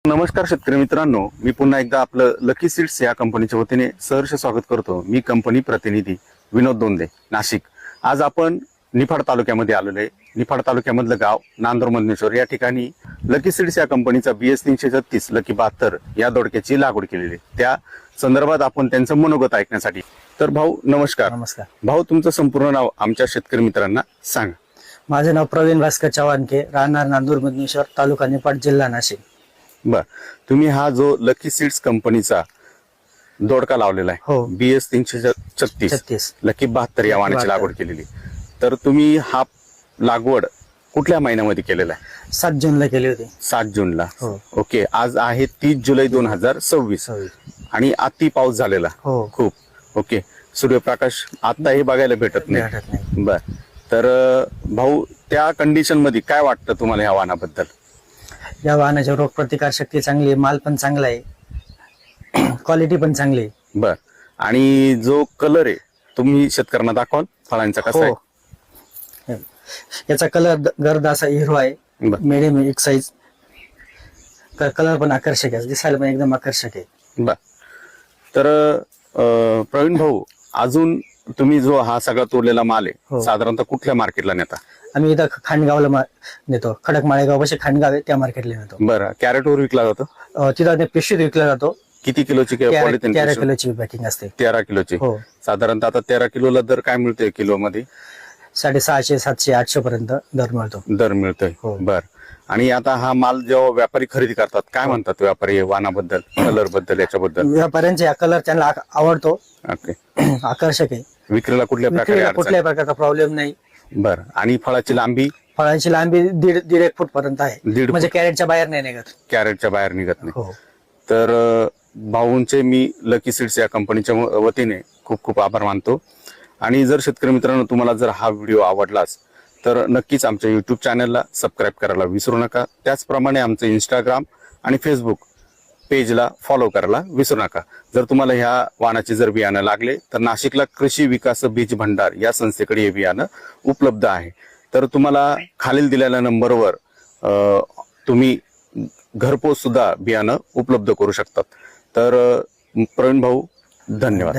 नमस्कार शेतकरी मित्रांनो, मी पुन्हा एकदा आपलं लकी सीड्स या कंपनीच्या वतीने सहर्ष स्वागत करतो। मी कंपनी प्रतिनिधी विनोद दोंदे, नाशिक। आज आपण निफाड तालुक्यामध्ये आलेलो आहे। निफाड तालुक्यामधलं गाव नांदूर या ठिकाणी लकी सीड्स या कंपनीचा BS 336 लकी 72 या दोडक्याची लागवड केलेली आहे। त्या संदर्भात आपण त्यांचं मनोगत ऐकण्यासाठी। तर भाऊ नमस्कार। नमस्कार भाऊ, तुमचं संपूर्ण नाव आमच्या शेतकरी मित्रांना सांगा। माझे नाव प्रवीण भास्कर चव्हाणके, राहणार नांदूर मधनेश्वर, तालुका निफाड, जिल्हा नाशिक। बर, तुम्ही हा जो लकी सीड्स कंपनीचा दोडका लावलेला आहे, हो। BS 336 लकी 72 या वाणाची 72 लागवड केलेली, तर तुम्ही हा लागवड कुठल्या महिन्यामध्ये केलेला आहे? 7 जूनला केली होती। 7 जूनला। हो। ओके, आज आहे 30 जुलै 2026 आणि अति पाऊस झालेला हो। खूप। ओके, सूर्यप्रकाश आताही बघायला भेटत नाही। बर, तर भाऊ, त्या कंडिशन मध्ये काय वाटतं तुम्हाला या वाणाबद्दल? या वाहनाची रोगप्रतिकार शक्ती चांगली आहे, माल पण चांगला आहे, क्वालिटी पण चांगली आहे। बर, आणि जो कलर आहे तुम्ही शेतकऱ्यांना दाखवाल फळांचा कसा आहे? हो, याचा कलर गर्द असा हिरो आहे, बर मिडियम एक साईज, कलर पण आकर्षक आहे, दिसायला पण एकदम आकर्षक आहे। बर, तर प्रवीण भाऊ, अजून तुम्ही जो हा सगळा तोडलेला माल आहे, हो। साधारणतः कुठल्या मार्केटला नेता? आम्ही इथं खांडगावला नेतो, खडक माळेगाव पाशी खांडगाव आहे, त्या मार्केटला नेतो। बरं, कॅरेटवर विकला जातो? तिथं पिशवीत विकला जातो। किती किलोची? 13 किलोची पॅकिंग असते। 13 किलोची। हो। साधारणतः आता 13 किलोला दर काय मिळतोय किलो मध्ये? 650, 700, 800 पर्यंत दर मिळतो। दर मिळतोय। हो। बर, आणि आता हा माल जेव्हा व्यापारी खरेदी करतात, काय म्हणतात व्यापारी वाणाबद्दल, कलर बद्दल, याच्याबद्दल? व्यापाऱ्यांचे हा कलर त्यांना आवडतो, ओके, आकर्षक आहे, विक्रीला कुठल्या प्रकारे अडचण? कुठल्याही प्रकारचा प्रॉब्लेम नाही। बर, आणि फळाची लांबी? फळांची लांबी 1.5 फूट पर्यंत आहे, 1.5 म्हणजे कॅरेटच्या बाहेर नाही निघत। कॅरेटच्या बाहेर निघत नाही। हो। तर भाऊंचे मी लकी सीड्स या कंपनीच्या वतीने खूप खूप आभार मानतो। आणि जर शेतकरी मित्रांनो, तुम्हाला जर हा व्हिडिओ आवडलाच तर नक्कीच आमच्या YouTube चॅनलला सबस्क्राईब करायला विसरू नका। त्याचप्रमाणे आमचं Instagram आणि Facebook पेजला फॉलो करायला विसरू नका। जर तुम्हाला ह्या वाणाचे जर बियाणं लागले तर नाशिकला कृषी विकास बीज भंडार या संस्थेकडे हे बियाणं उपलब्ध आहे। तर तुम्हाला खालील दिलेल्या नंबरवर तुम्ही घरपोच सुद्धा बियाणं उपलब्ध करू शकतात। तर प्रवीण भाऊ, धन्यवाद।